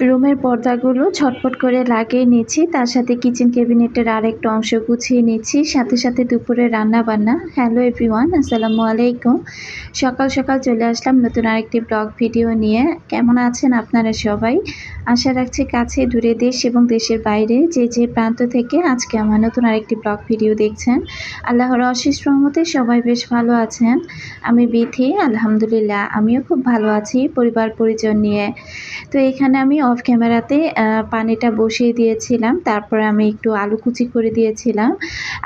রুমের পর্দাগুলো ঝটপট করে লাগিয়ে নিচ্ছি, তার সাথে কিচেন ক্যাবিনেটের আরেকটা অংশ গুছিয়ে নিচ্ছি, সাথে সাথে দুপুরে রান্না-বান্না। হ্যালো এভরিওয়ান, আসসালামু আলাইকুম। সকাল সকাল চলে আসলাম নতুন আরেকটি ব্লগ ভিডিও নিয়ে। কেমন আছেন আপনারা সবাই? আশা রাখছি কাছে দূরে, দেশ এবং দেশের বাইরে যে প্রান্ত থেকে আজকে আমার নতুন আরেকটি ব্লগ ভিডিও দেখছেন। আল্লাহর অশেষ রহমতে সবাই বেশ ভালো আছেন। আমি বিথি, আলহামদুলিল্লাহ আমিও খুব ভালো আছি পরিবার পরিজন নিয়ে। তো এখানে আমি অফ ক্যামেরাতে পানিটা বসিয়ে দিয়েছিলাম, তারপরে আমি একটু আলু কুচি করে দিয়েছিলাম,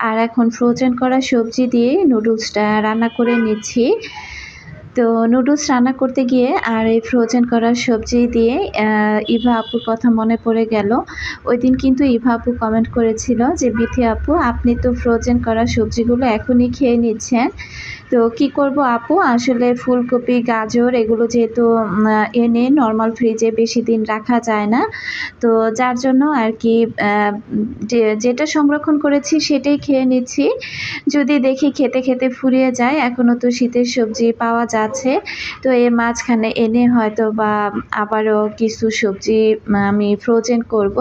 আর এখন ফ্রোজেন করা সবজি দিয়ে নুডলসটা রান্না করে নিচ্ছি। তো নুডলস রান্না করতে গিয়ে আর এই ফ্রোজেন করা সবজি দিয়ে ইভা আপুর কথা মনে পড়ে গেল। ওইদিন কিন্তু ইভা আপু কমেন্ট করেছিল যে বিথি আপু, আপনি তো ফ্রোজেন করা সবজিগুলো এখনই খেয়ে নিচ্ছেন, তো কি করব আপু, আসলে ফুলকপি গাজর এগুলো যেহেতু এনে নর্মাল ফ্রিজে বেশি দিন রাখা যায় না, তো যার জন্য আর কি যেটা সংরক্ষণ করেছি সেটাই খেয়ে নিচ্ছি। যদি দেখি খেতে খেতে ফুরিয়ে যায়, এখনও তো শীতের সবজি পাওয়া যাচ্ছে, তো এর মাঝখানে এনে হয়তো বা আবারও কিছু সবজি আমি ফ্রোজেন করব,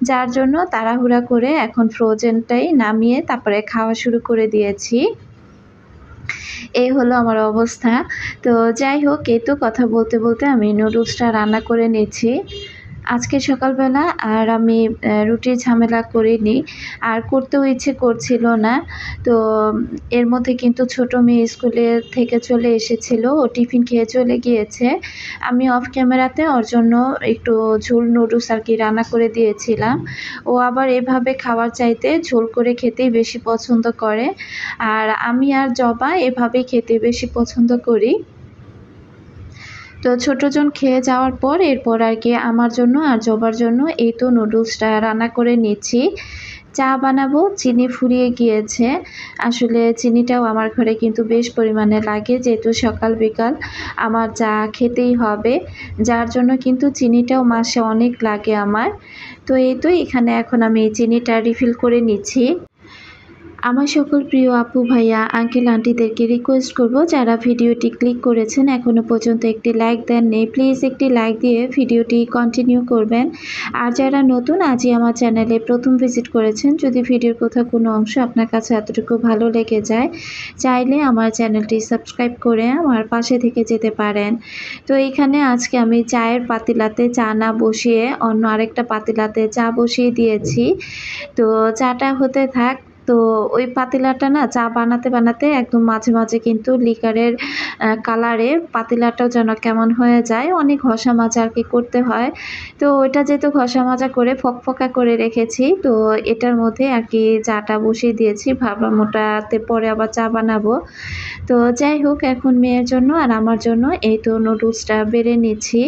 যার জন্য তাড়াহুড়া করে এখন ফ্রোজেনটাই নামিয়ে তারপরে খাওয়া শুরু করে দিয়েছি। এই হলো আমার অবস্থা। তো যাই হোক, এই তো কথা বলতে বলতে আমি নুডলসটা রান্না করে নিচ্ছি। আজকে সকালবেলা আর আমি রুটির ঝামেলা করিনি, আর করতেও ইচ্ছে করছিল না। তো এর মধ্যে কিন্তু ছোট মেয়ে স্কুলে থেকে চলে এসেছিল, ও টিফিন খেয়ে চলে গিয়েছে। আমি অফ ক্যামেরাতে ওর জন্য একটু ঝোল নুডলস আর কি রান্না করে দিয়েছিলাম। ও আবার এভাবে খাওয়ার চাইতে ঝোল করে খেতেই বেশি পছন্দ করে, আর আমি আর জবা এভাবেই খেতে বেশি পছন্দ করি। তো ছোটজন খেয়ে যাওয়ার পর এরপর আর কি আমার জন্য আর জবার জন্য এই তো নুডলসটা রান্না করে নিচ্ছি। চা বানাবো, চিনি ফুরিয়ে গিয়েছে। আসলে চিনিটাও আমার ঘরে কিন্তু বেশ পরিমাণে লাগে, যেহেতু সকাল বিকাল আমার চা খেতেই হবে, যার জন্য কিন্তু চিনিটাও মাসে অনেক লাগে আমার। তো এই তো এখানে এখন আমি চিনিটা রিফিল করে নিচ্ছি। আমার সকল প্রিয় আপু ভাইয়া আঙ্কেল আন্টিদেরকে রিকোয়েস্ট করব, যারা ভিডিওটি ক্লিক করেছেন এখনও পর্যন্ত একটি লাইক দেননি, প্লিজ একটি লাইক দিয়ে ভিডিওটি কন্টিনিউ করবেন। আর যারা নতুন আজই আমার চ্যানেলে প্রথম ভিজিট করেছেন, যদি ভিডিওর কোথাও কোনো অংশ আপনার কাছে এতটুকু ভালো লেগে যায়, চাইলে আমার চ্যানেলটি সাবস্ক্রাইব করে আমার পাশে থেকে যেতে পারেন। তো এইখানে আজকে আমি চায়ের পাতিলাতে চা না বসিয়ে অন্য আরেকটা পাতিলাতে চা বসিয়ে দিয়েছি। তো চাটা হতে থাক। তো ওই পাতিলাটা না চা বানাতে বানাতে একদম মাঝে মাঝে কিন্তু লিকারের কালারে পাতিলাটাও যেন কেমন হয়ে যায়, অনেক ঘষা মাজা আর কি করতে হয়। তো ওইটা যেহেতু ঘষা মাজা করে ফকফকা করে রেখেছি, তো এটার মধ্যে আর কি চাটা বসিয়ে দিয়েছি, ভাবলাম ওটাতে পরে আবার চা বানাবো। তো যাই হোক, এখন মেয়ের জন্য আর আমার জন্য এই তো নুডলসটা বেড়ে নিচ্ছি।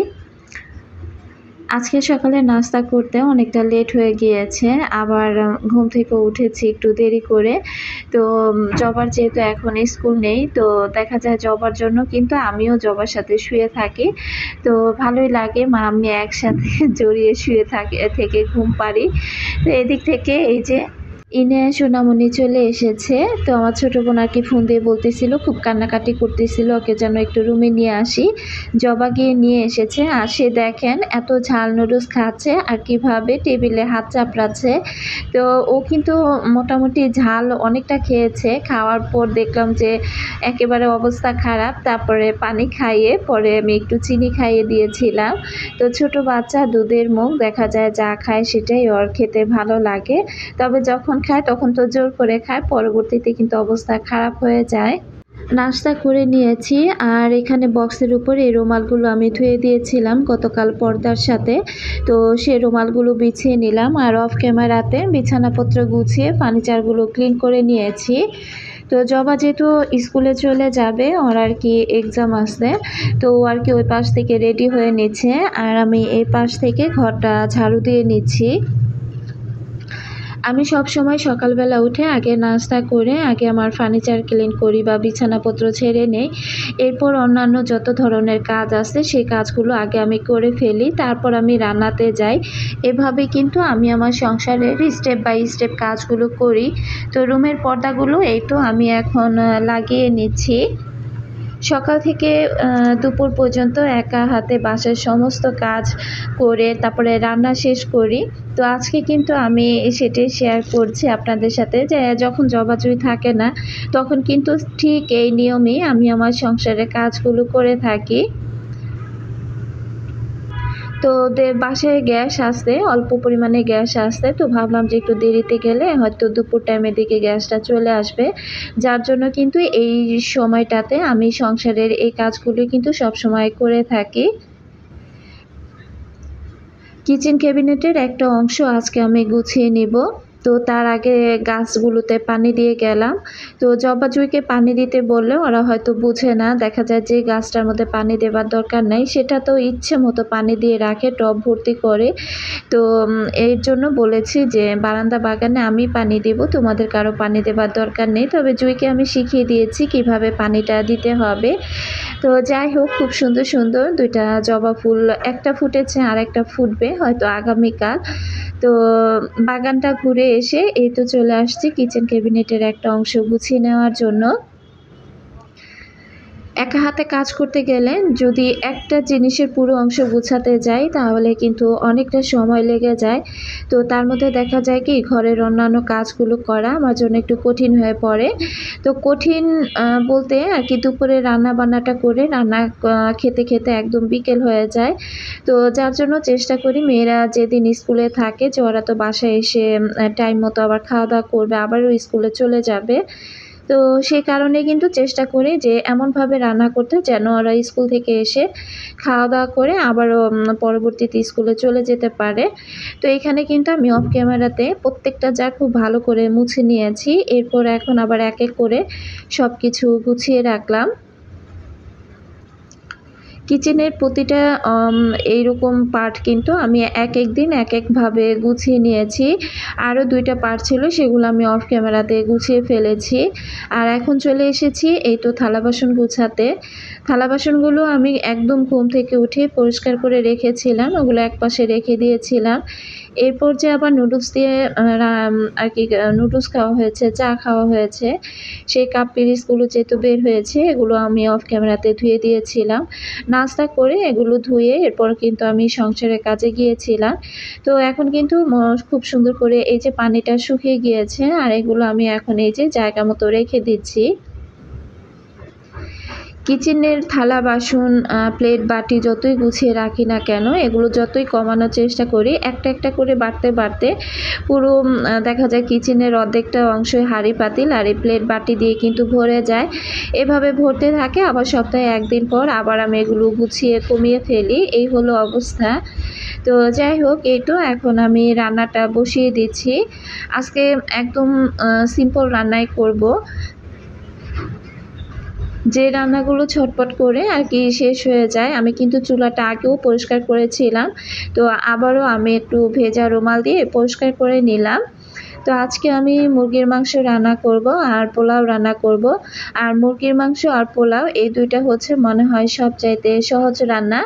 আজকে সকালে নাস্তা করতে অনেকটা লেট হয়ে গিয়েছে, আবার ঘুম থেকে উঠেছি একটু দেরি করে। তো জবার যেহেতু এখন স্কুল নেই, তো দেখা যায় জবার জন্য কিন্তু আমিও জবার সাথে শুয়ে থাকি। তো ভালোই লাগে, মা আমি একসাথে জড়িয়ে শুয়ে থেকে ঘুম পাড়ি। তো এদিক থেকে এই যে ইনে সোনামণি চলে এসেছে। তো আমার ছোটো বোন আর কি ফোন দিয়ে বলতেছিল, খুব কান্নাকাটি করতেছিল, ওকে যেন একটু রুমে নিয়ে আসি। জবা গিয়ে নিয়ে এসেছে, আর সে দেখেন এত ঝাল নুডলস খাচ্ছে আর কিভাবে টেবিলে হাত চাপড়াচ্ছে। তো ও কিন্তু মোটামুটি ঝাল অনেকটা খেয়েছে, খাওয়ার পর দেখলাম যে একেবারে অবস্থা খারাপ, তারপরে পানি খাইয়ে পরে আমি একটু চিনি খাইয়ে দিয়েছিলাম। তো ছোট বাচ্চা দুধের মুখ, দেখা যায় যা খায় সেটাই ওর খেতে ভালো লাগে, তবে যখন খায় তখন তো জোর করে খায়, পরবর্তীতে কিন্তু অবস্থা খারাপ হয়ে যায়। নাস্তা করে নিয়েছি, আর এখানে বক্সের উপর এই রুমালগুলো আমি ধুয়ে দিয়েছিলাম গতকাল পর্দার সাথে, তো সেই রুমালগুলো বিছিয়ে নিলাম, আর অফ ক্যামেরাতে বিছানাপত্র গুছিয়ে ফার্নিচারগুলো ক্লিন করে নিয়েছি। তো জবা যেহেতু স্কুলে চলে যাবে, ওর আর কি এক্সাম আছে, তো ও আর কি ওই পাশ থেকে রেডি হয়ে নিচ্ছে, আর আমি এই পাশ থেকে ঘরটা ঝাড়ু দিয়ে নিচ্ছি। আমি সব সময় সকালবেলা উঠে আগে নাস্তা করে আগে আমার ফার্নিচার ক্লিন করি বা বিছানাপত্র ছেড়ে নেই, এরপর অন্যান্য যত ধরনের কাজ আছে সেই কাজগুলো আগে আমি করে ফেলি, তারপর আমি রান্নাতে যাই। এভাবে কিন্তু আমি আমার সংসারের স্টেপ বাই স্টেপ কাজগুলো করি। তো রুমের পর্দাগুলো এই তো আমি এখন লাগিয়ে নিচ্ছি। সকাল থেকে দুপুর পর্যন্ত একা হাতে বাসার সমস্ত কাজ করে তারপরে রান্না শেষ করি। তো আজকে কিন্তু আমি সেটাই শেয়ার করছি আপনাদের সাথে যে যখন জবা জুঁই থাকে না, তখন কিন্তু ঠিক এই নিয়মেই আমি আমার সংসারের কাজগুলো করে থাকি। তো বাসায় গ্যাস আছে, অল্প পরিমাণে গ্যাস আছে। তো ভাবলাম যে একটু দেরিতে গেলে হয়তো দুপুর টাইমের দিকে গ্যাসটা চলে আসবে। যার জন্য কিন্তু এই সময়টাতে আমি সংসারের এই কাজগুলো কিন্তু সবসময় করে থাকি। কিচেন ক্যাবিনেটের একটা অংশ আজকে আমি গুছিয়ে নিব। তো তার আগে গাছগুলোতে পানি দিয়ে গেলাম। তো জবা জুঁইকে পানি দিতে বললে ওরা হয়তো বুঝে না। দেখা যায় যে গাছটার মধ্যে পানি দেবার দরকার নাই সেটা তো ইচ্ছে মতো পানি দিয়ে রাখে টব ভর্তি করে। তো এর জন্য বলেছি যে বারান্দা বাগানে আমি পানি দিব, তোমাদের কারো পানি দেবার দরকার নেই। তবে জুঁইকে আমি শিখিয়ে দিয়েছি কিভাবে পানিটা দিতে হবে। তো যাই হোক, খুব সুন্দর সুন্দর ২ টা জবা ফুল, একটা ফুটেছে আর একটা ফুটবে হয়তো আগামীকাল। তো বাগানটা ঘুরে এসে এই তো চলে আসছি কিচেন ক্যাবিনেটের একটা অংশ গুছিয়ে নেওয়ার জন্য। একা হাতে কাজ করতে গেলে যদি একটা জিনিসের পুরো অংশ গুছাতে যাই তাহলে কিন্তু অনেকটা সময় লেগে যায়। তো তার মধ্যে দেখা যায় কি ঘরের অন্যান্য কাজগুলো করা আমার জন্য একটু কঠিন হয়ে পড়ে। তো কঠিন বলতে আর কি দুপুরে রান্না-বান্নাটা করে রান্না খেতে, খেতে একদম বিকেল হয়ে যায়। তো যার জন্য চেষ্টা করি মেয়েরা যেদিন স্কুলে থাকে যে ওরা তো বাসায় এসে টাইম মতো আবার খাওয়া-দাওয়া করবে, আবারও স্কুলে চলে যাবে। তো সেই কারণে কিন্তু চেষ্টা করি যে এমনভাবে রান্না করতে যেন ওরা স্কুল থেকে এসে খাওয়া-দাওয়া করে আবারও পরবর্তীতে স্কুলে চলে যেতে পারে। তো এখানে কিন্তু আমি অফ ক্যামেরাতে প্রত্যেকটা জার খুব ভালো করে মুছে নিয়েছি। এরপর এখন আবার এক, এক করে সবকিছু গুছিয়ে রাখলাম। কিচেনের প্রতিটা এইরকম পার্ট কিন্তু আমি এক দিন একভাবে গুছিয়ে নিয়েছি। আরও ২ টা পার্ট ছিল সেগুলো আমি অফ ক্যামেরাতে গুছিয়ে ফেলেছি। আর এখন চলে এসেছি এই তো থালা বাসন গুছাতে। থালা বাসনগুলো আমি একদম ঘুম থেকে উঠে পরিষ্কার করে রেখেছিলাম, ওগুলো একপাশে রেখে দিয়েছিলাম। এরপর যে আবার নুডলস দিয়ে আর কি নুডলস খাওয়া হয়েছে, চা খাওয়া হয়েছে, সেই কাপ পিরিচগুলো যেহেতু বের হয়েছে এগুলো আমি অফ ক্যামেরাতে ধুয়ে দিয়েছিলাম। নাস্তা করে এগুলো ধুয়ে এরপর কিন্তু আমি সংসারের কাজে গিয়েছিলাম। তো এখন কিন্তু খুব সুন্দর করে এই যে পানিটা শুকিয়ে গিয়েছে আর এগুলো আমি এখন এই যে জায়গা মতো রেখে দিচ্ছি। কিচেনের থালা বাসন প্লেট বাটি যতই গুছিয়ে রাখি না কেন এগুলো যতই কমানোর চেষ্টা করি একটা, একটা করে বাড়তে, বাড়তে পুরো দেখা যায় কিচেনের অর্ধেকটা অংশই হাঁড়ি পাতিল আর এই প্লেট বাটি দিয়ে কিন্তু ভরে যায়। এভাবে ভরতে থাকে আবার সপ্তাহে ১ দিন পর আবার আমি এগুলো গুছিয়ে কমিয়ে ফেলি। এই হলো অবস্থা। তো যাই হোক এই তো এখন আমি রান্নাটা বসিয়ে দিচ্ছি। আজকে একদম সিম্পল রান্নাই করব। যে রান্নাগুলো ঝটপট করে আর কি শেষ হয়ে যায়। আমি কিন্তু চুলাটা আগেও পরিষ্কার করেছিলাম। তো আবারও আমি একটু ভেজা রুমাল দিয়ে পরিষ্কার করে নিলাম। তো আজকে আমি মুরগির মাংস রান্না করব আর পোলাও রান্না করব। আর মুরগির মাংস আর পোলাও এই ২ টা হচ্ছে মনে হয় সবচাইতে সহজ রান্না।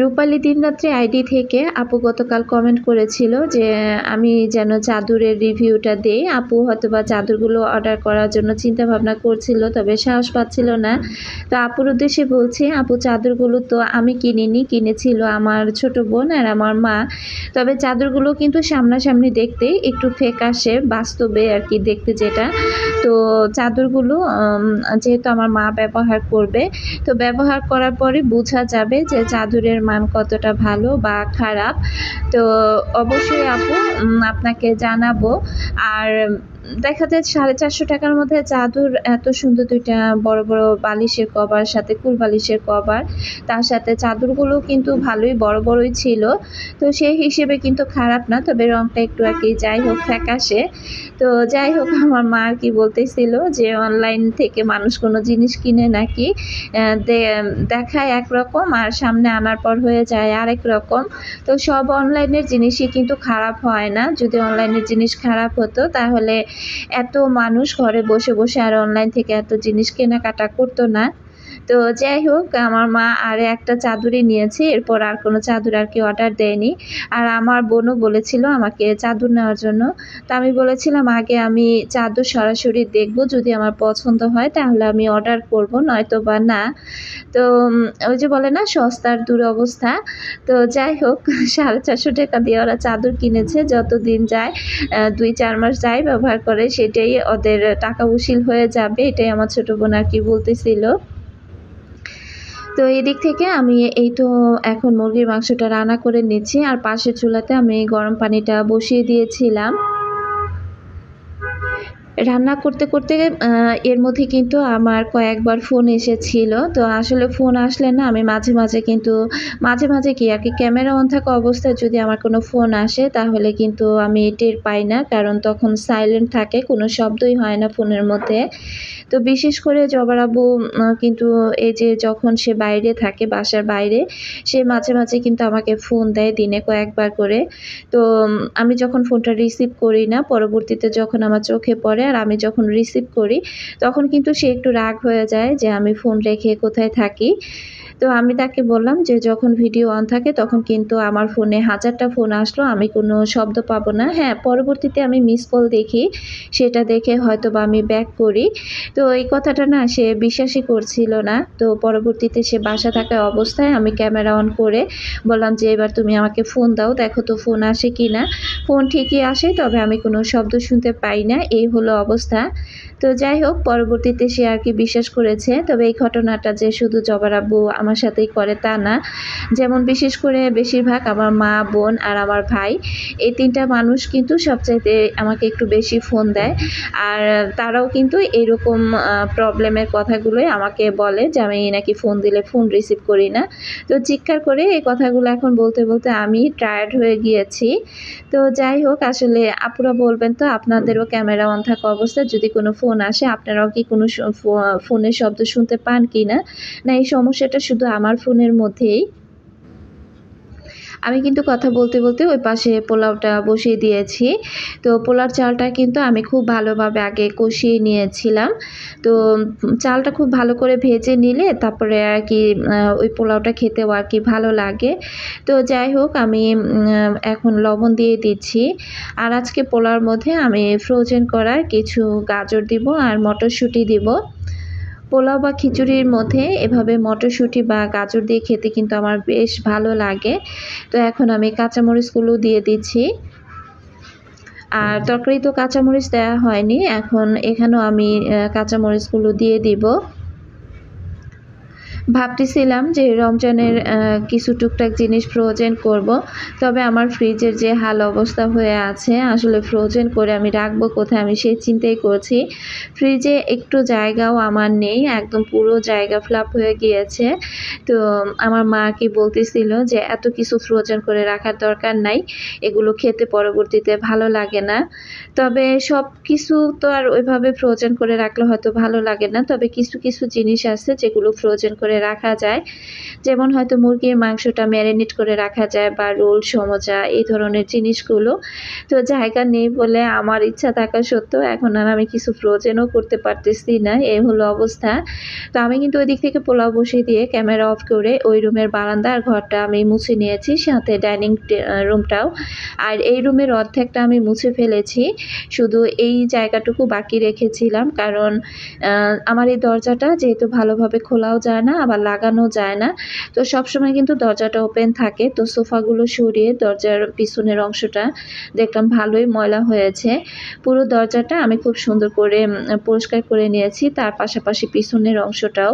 রূপালী দিনরাত্রি আইডি থেকে আপু গতকাল কমেন্ট করেছিল যে আমি যেন চাদরের রিভিউটা দেই। আপু হয়তোবা চাদরগুলো অর্ডার করার জন্য চিন্তাভাবনা করছিল, তবে সাহস পাচ্ছিল না। তো আপুর উদ্দেশ্যে বলছি, আপু চাদরগুলো তো আমি কিনিনি, কিনেছিল আমার ছোট বোন আর আমার মা। তবে চাদরগুলো কিন্তু সামনাসামনি দেখতে একটু ফেক আসে, বাস্তবে আর কি দেখতে যেটা। তো চাদরগুলো যেহেতু আমার মা ব্যবহার করবে, তো ব্যবহার করার পরে বোঝা যাবে যে চাদরের মান কতটা ভালো বা খারাপ। তো অবশ্যই আপু আপনাকে জানাবো। আর দেখা যায় 450 টাকার মধ্যে চাদর এত সুন্দর ২ টা বড়, বড় বালিশের কভার সাথে কুল বালিশের কভার। তার সাথে চাদরগুলো কিন্তু ভালোই বড়, বড়ই ছিল। তো সেই হিসেবে কিন্তু খারাপ না। তবে রংটা একটু আর কি যাই হোক ফ্যাকাশে। তো যাই হোক আমার মা আর কি বলতেছিল যে অনলাইন থেকে মানুষ কোনো জিনিস কিনে নাকি দেখায় একরকম আর সামনে আনার পর হয়ে যায় আরেক রকম। তো সব অনলাইনের জিনিসই কিন্তু খারাপ হয় না। যদি অনলাইনের জিনিস খারাপ হতো তাহলে এত মানুষ ঘরে বসে, বসে আর অনলাইন থেকে এত জিনিস কেনাকাটা করতো না। তো যাই হোক আমার মা আর একটা চাদরই নিয়েছে, এরপর আর কোনো চাদর আর কি অর্ডার দেয়নি। আর আমার বোনও বলেছিল আমাকে চাদর নেওয়ার জন্য। তো আমি বলেছিলাম আগে আমি চাদর সরাসরি দেখব, যদি আমার পছন্দ হয় তাহলে আমি অর্ডার করব, নয়তো বা না। তো ওই যে বলে না সস্তার দুরবস্থা। তো যাই হোক 450 টাকা দিয়ে ওরা চাদর কিনেছে, যতদিন যায় 2-4 মাস যাই ব্যবহার করে সেটাই ওদের টাকা উসিল হয়ে যাবে, এটাই আমার ছোট বোন আর কি বলতেছিল। তো এদিক থেকে আমি এই তো এখন মুরগির মাংসটা রান্না করে নিচ্ছি, আর পাশের চুলাতে আমি গরম পানিটা বসিয়ে দিয়েছিলাম। রান্না করতে করতে এর মধ্যে কিন্তু আমার কয়েকবার ফোন এসেছিল। তো আসলে ফোন আসলে না আমি মাঝে মাঝে কি আর কি ক্যামেরা অন থাকা অবস্থায় যদি আমার কোনো ফোন আসে তাহলে কিন্তু আমি টের পাই না, কারণ তখন সাইলেন্ট থাকে, কোনো শব্দই হয় না ফোনের মধ্যে। তো বিশেষ করে জবার আব্বু কিন্তু এই যে যখন সে বাইরে থাকে, বাসার বাইরে, সে মাঝে কিন্তু আমাকে ফোন দেয় দিনে কয়েকবার করে। তো আমি যখন ফোনটা রিসিভ করি না, পরবর্তীতে যখন আমার চোখে পড়ে আর আমি যখন রিসিভ করি, তখন কিন্তু সে একটু রাগ হয়ে যায় যে আমি ফোন রেখে কোথায় থাকি। তো আমি তাকে বললাম যে যখন ভিডিও অন থাকে তখন কিন্তু আমার ফোনে 1000টা ফোন আসলো আমি কোনো শব্দ পাবো না। হ্যাঁ, পরবর্তীতে আমি মিস কল দেখি, সেটা দেখে হয়তোবা আমি ব্যাক করি। তো এই কথাটা না সে বিশ্বাসই করছিল না। তো পরবর্তীতে সে বাসা থাকা অবস্থায় আমি ক্যামেরা অন করে বললাম যে, "এবার তুমি আমাকে ফোন দাও, দেখো তো ফোন আসে কিনা?" ফোন ঠিকই আসে, তবে আমি কোনো শব্দ শুনতে পাই না। এই হলো অবস্থা। তো যাই হোক পরবর্তীতে সে আর কি বিশ্বাস করেছে। তবে এই ঘটনাটা যে শুধু জবার আব্বু আমার সাথেই করে তা না। যেমন বিশেষ করে বেশিরভাগ আমার মা, বোন আর আমার ভাই, এই ৩ টা মানুষ কিন্তু সবচাইতে আমাকে একটু বেশি ফোন দেয়। আর তারাও কিন্তু এরকম প্রবলেমের কথাগুলোই আমাকে বলে যে আমি নাকি ফোন দিলে ফোন রিসিভ করি না। তো চিৎকার করে এই কথাগুলো এখন বলতে আমি টায়ার্ড হয়ে গিয়েছি। তো যাই হোক আসলে আপুরা বলবেন তো আপনাদেরও ক্যামেরা অন থাকা অবস্থায় যদি কোনো ফোন আসে আপনারাও কি কোনো ফোনের শব্দ শুনতে পান কিনা? না এই সমস্যাটা শুধু আমার ফোনের মধ্যেই? আমি কিন্তু কথা বলতে ওই পাশে পোলাওটা বসিয়ে দিয়েছি। তো পোলাওর চালটা কিন্তু আমি খুব ভালোভাবে আগে কষিয়ে নিয়েছিলাম। তো চালটা খুব ভালো করে ভেজে নিলে তারপরে আর কি ওই পোলাওটা খেতেও আর কি ভালো লাগে। তো যাই হোক আমি এখন লবণ দিয়ে দিচ্ছি। আর আজকে পোলাওর মধ্যে আমি ফ্রোজেন করা কিছু গাজর দিব আর মটরশুঁটি দিব। পোলাও বা খিচুড়ির মধ্যে এভাবে মটরশুঁটি বা গাজর দিয়ে খেতে কিন্তু আমার বেশ ভালো লাগে। তো এখন আমি কাঁচামরিচগুলো দিয়ে দিচ্ছি। আর তরকারি তো কাঁচামরিচ দেওয়া হয়নি। এখন এখানেও আমি কাঁচামরিচগুলো দিয়ে দিব। ভাবতেছিলাম যে রমজানের কিছু টুকটাক জিনিস ফ্রোজেন করব। তবে আমার ফ্রিজের যে হাল অবস্থা হয়ে আছে, আসলে ফ্রোজেন করে আমি রাখবো কোথায় আমি সেই চিন্তাই করছি। ফ্রিজে একটু জায়গাও আমার নেই, একদম পুরো জায়গা ফ্লাপ হয়ে গিয়েছে। তো আমার মা কি বলতেছিল যে এত কিছু ফ্রোজেন করে রাখার দরকার নাই, এগুলো খেতে পরবর্তীতে ভালো লাগে না। তবে সবকিছু তো আর ওইভাবে ফ্রোজেন করে রাখলে হয়তো ভালো লাগে না। তবে কিছু জিনিস আছে যেগুলো ফ্রোজেন করে রাখা যায়। যেমন হয়তো মুরগির মাংসটা ম্যারিনেট করে রাখা যায় বা রোল, সমোচা এই ধরনের জিনিসগুলো। তো জায়গা নেই বলে আমার ইচ্ছা থাকা সত্ত্বেও এখন আর আমি কিছু ফ্রোজেনও করতে পারতেছি না। এই হলো অবস্থা। তো আমি কিন্তু ওই দিক থেকে পোলাও বসিয়ে দিয়ে ক্যামেরা অফ করে ওই রুমের বারান্দা আর ঘরটা আমি মুছে নিয়েছি, সাথে ডাইনিং রুমটাও। আর এই রুমের অর্ধেকটা আমি মুছে ফেলেছি। শুধু এই জায়গাটুকু বাকি রেখেছিলাম, কারণ আমার এই দরজাটা যেহেতু ভালোভাবে খোলাও যায় না আবার লাগানো যায় না। তো সবসময় কিন্তু দরজাটা ওপেন থাকে। তো সোফাগুলো সরিয়ে দরজার পিছনের অংশটা দেখলাম ভালোই ময়লা হয়েছে। পুরো দরজাটা আমি খুব সুন্দর করে পরিষ্কার করে নিয়েছি, তার পাশাপাশি পিছনের অংশটাও।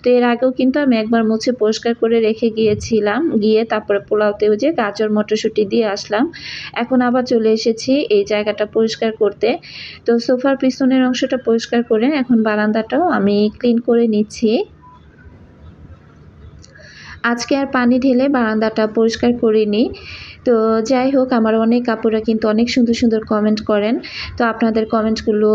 তো এর আগেও কিন্তু আমি একবার মুছে পরিষ্কার করে রেখে গিয়েছিলাম। গিয়ে তারপরে পোলাওতেও যে গাজর মটরশুঁটি দিয়ে আসলাম। এখন আবার চলে এসেছি এই জায়গাটা পরিষ্কার করতে। তো সোফার পিছনের অংশটা পরিষ্কার করে এখন বারান্দাটাও আমি ক্লিন করে নিচ্ছি। আজকে আর পানি ঢেলে বারান্দাটা পরিষ্কার করিনি। তো যাই হোক আমার অনেক আপুরা কিন্তু অনেক সুন্দর কমেন্ট করেন। তো আপনাদের কমেন্টসগুলো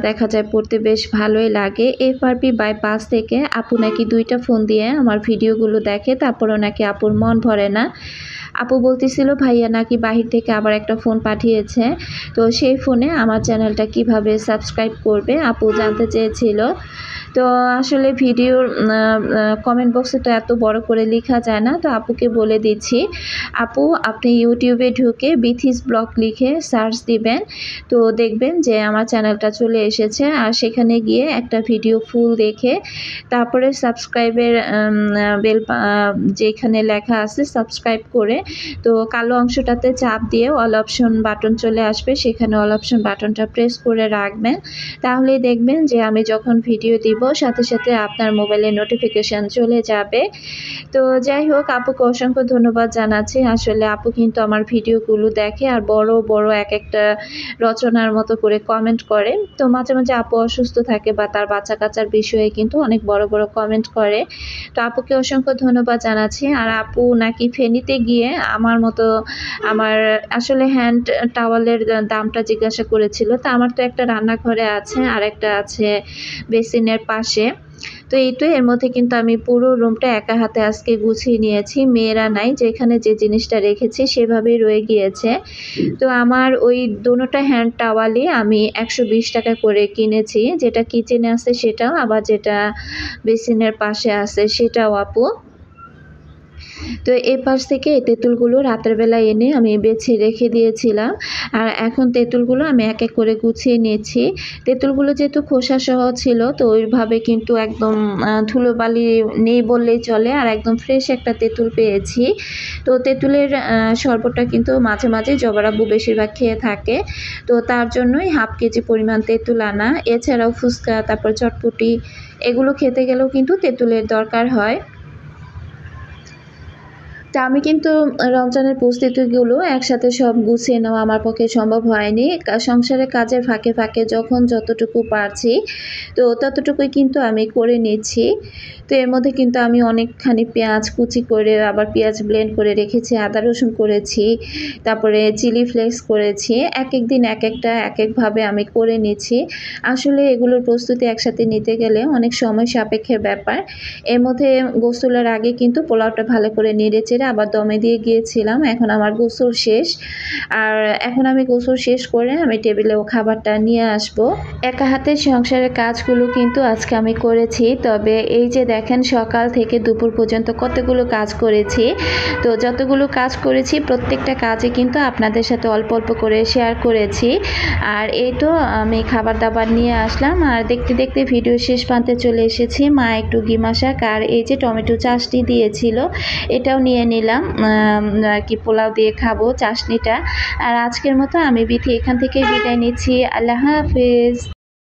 দেখা যায় পড়তে বেশ ভালোই লাগে। FRP বাইপাস থেকে আপু নাকি 2টা ফোন দিয়ে আমার ভিডিওগুলো দেখে, তারপরেও নাকি আপুর মন ভরে না। আপু বলতেছিল ভাইয়া নাকি বাহির থেকে আবার একটা ফোন পাঠিয়েছে। তো সেই ফোনে আমার চ্যানেলটা কিভাবে সাবস্ক্রাইব করবে আপু জানতে চেয়েছিল। তো আসলে ভিডিওর কমেন্ট বক্সে তো এত বড় করে লেখা যায় না, তো আপুকে বলে দিচ্ছি। আপু, আপনি ইউটিউবে ঢুকে বিথিস ব্লগ লিখে সার্চ দিবেন, তো দেখবেন যে আমার চ্যানেলটা চলে এসেছে। আর সেখানে গিয়ে একটা ভিডিও ফুল দেখে তারপরে সাবস্ক্রাইবের বেল যেখানে লেখা আছে সাবস্ক্রাইব করে, তো কালো অংশটাতে চাপ দিয়ে অল অপশন বাটন চলে আসবে, সেখানে অল অপশন বাটনটা প্রেস করে রাখবেন। তাহলেই দেখবেন যে আমি যখন ভিডিও দিব সাথে সাথে আপনার মোবাইলে নোটিফিকেশান চলে যাবে। তো যাই হোক, আপুকে অসংখ্য ধন্যবাদ জানাচ্ছি। আসলে আপু কিন্তু আমার ভিডিওগুলো দেখে আর বড় বড় এক একটা রচনার মতো করে কমেন্ট করে। তো মাঝে মাঝে আপু অসুস্থ থাকে বা তার বাচ্চা কাচ্চার বিষয়ে কিন্তু অনেক বড় বড় কমেন্ট করে। তো আপুকে অসংখ্য ধন্যবাদ জানাচ্ছি। আর আপু নাকি ফেনীতে গিয়ে আমার মতো আমার আসলে হ্যান্ড টাওয়ালের দামটা জিজ্ঞাসা করেছিল। তো আমার তো একটা রান্নাঘরে আছে আর একটা আছে বেসিনের পাশে। তো এই তো এর মধ্যে কিন্তু আমি পুরো রুমটা একা হাতে আজকে গুছিয়ে নিয়েছি। মেয়েরা নাই, যেখানে যে জিনিসটা রেখেছি সেভাবেই রয়ে গিয়েছে। তো আমার ওই দোনোটা হ্যান্ড টাওয়ালই আমি 120 টাকা করে কিনেছি, যেটা কিচেনে আছে সেটাও, আবার যেটা বেসিনের পাশে আছে সেটাও আপু। তো এই পাশ থেকে এই তেঁতুলগুলো রাতের বেলা এনে আমি বেছে রেখে দিয়েছিলাম। আর এখন তেঁতুলগুলো আমি এক এক করে গুছিয়ে নিয়েছি। তেঁতুলগুলো যেহেতু খোসা সহ ছিল, তো ওইভাবে কিন্তু একদম ধুলোবালি নেই বললেই চলে, আর একদম ফ্রেশ একটা তেঁতুল পেয়েছি। তো তেঁতুলের শরবতটা কিন্তু মাঝে মাঝে জবার আব্বু বেশিরভাগ খেয়ে থাকে, তো তার জন্যই হাফ কেজি পরিমাণ তেঁতুল আনা। এছাড়াও ফুচকা, তারপর চটপটি, এগুলো খেতে গেলেও কিন্তু তেঁতুলের দরকার হয়। তা আমি কিন্তু রমজানের প্রস্তুতিগুলো একসাথে সব গুছিয়ে নেওয়া আমার পক্ষে সম্ভব হয়নি। সংসারের কাজের ফাঁকে ফাঁকে যখন যতটুকু পারছি, তো ততটুকুই কিন্তু আমি করে নিচ্ছি। তো এর মধ্যে কিন্তু আমি অনেকখানি পেঁয়াজ কুচি করে, আবার পেঁয়াজ ব্লেন্ড করে রেখেছি, আদা রসুন করেছি, তারপরে চিলি ফ্লেক্স করেছি। এক এক দিন এক একটা এক একভাবে আমি করে নিচ্ছি। আসলে এগুলোর প্রস্তুতি একসাথে নিতে গেলে অনেক সময় সাপেক্ষের ব্যাপার। এর মধ্যে গোসলের আগে কিন্তু পোলাওটা ভালো করে নেড়েচেড়ে আবার দমে দিয়ে গিয়েছিলাম। এখন আমার গোসল শেষ, আর এখন আমি গোসল শেষ করে আমি টেবিলেও খাবারটা নিয়ে আসব। একা হাতে সংসারের কাজগুলো কিন্তু আজকে আমি করেছি। তবে এই যে দেখেন, সকাল থেকে দুপুর পর্যন্ত কতগুলো কাজ করেছি। তো যতগুলো কাজ করেছি প্রত্যেকটা কাজে কিন্তু আপনাদের সাথে অল্প অল্প করে শেয়ার করেছি। আর এই তো আমি খাবার দাবার নিয়ে আসলাম, আর দেখতে দেখতে ভিডিও শেষ প্রান্তে চলে এসেছি। মা একটু গিমা শাক আর এই যে টমেটো চাটনি দিয়েছিল, এটাও নিয়ে নিলাম আর কি, পোলাও দিয়ে খাবো চাটনিটা। আর আজকের মতো আমি বিথি এখান থেকে বিদায় নিচ্ছি। আল্লাহ হাফেজ।